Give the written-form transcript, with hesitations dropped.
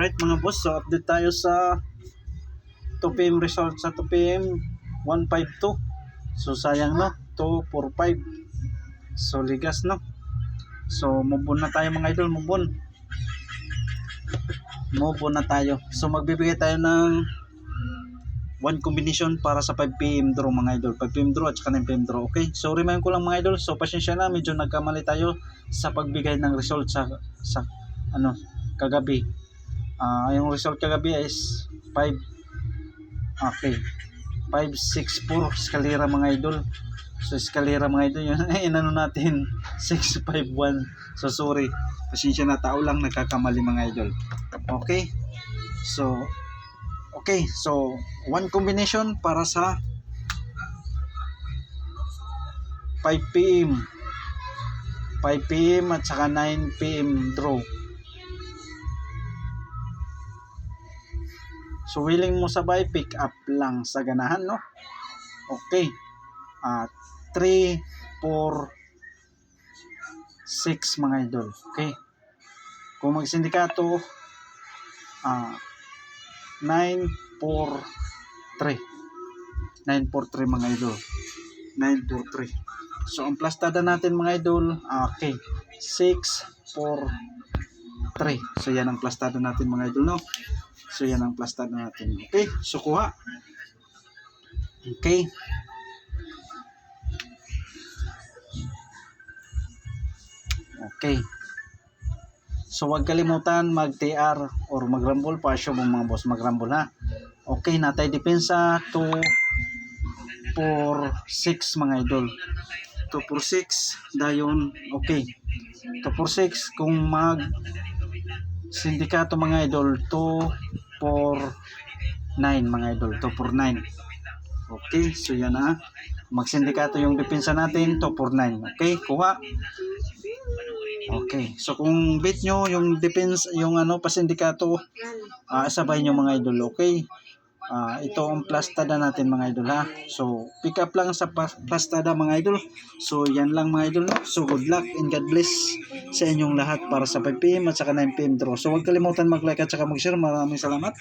Alright mga boss, so update tayo sa 2pm result sa 2pm 152. So sayang no, 245. So ligas no. So move on na tayo mga idol, move on na tayo. So magbibigay tayo ng one combination para sa 5pm draw mga idol, 5pm draw at saka 9pm draw. Okay, so remind ko lang mga idol, so pasensya na, medyo nagkamali tayo sa pagbigay ng result sa kagabi. Yung result kagabi is 564 eskalera mga idol. So eskalera mga idol yun inano natin 651. So sorry, pasensya na, tao lang nagkakamali mga idol. Okay, so one combination para sa 5pm at saka 9pm draw. So willing mo sabay, pick up lang sa ganahan no. Okay, 3, 4, 6 mga idol. Okay, kung magsindikato 943 mga idol, 943. So ang plastada natin mga idol, okay, 643. So yan ang plastada natin mga idol no. So yan ang plastada natin. Okay, so kuha. Okay, so huwag kalimutan mag-TR or mag-rumble pa siya mga boss, mag-rumble ha. Okay, natay depensa 2, 4, 6 mga idol. 2, 4, 6 dayon. Okay, 2, 4, 6 kung mag sindikato mga idol, 2, 4, 9 mga idol, 2, 4, 9. Okay, so yan na. Magsindikato yung depensa natin, 2, 4, 9. Okay, kuha. Okay, so kung bet nyo yung defense, yung pasindikato, sabay nyo mga idol. Okay, ito ang plastada natin mga idol ha. So pick up lang sa plastada mga idol. So yan lang mga idol no. So good luck and God bless sa inyong lahat para sa 5pm at saka 9pm draw. So huwag kalimutan mag-like at saka mag-share. Maraming salamat.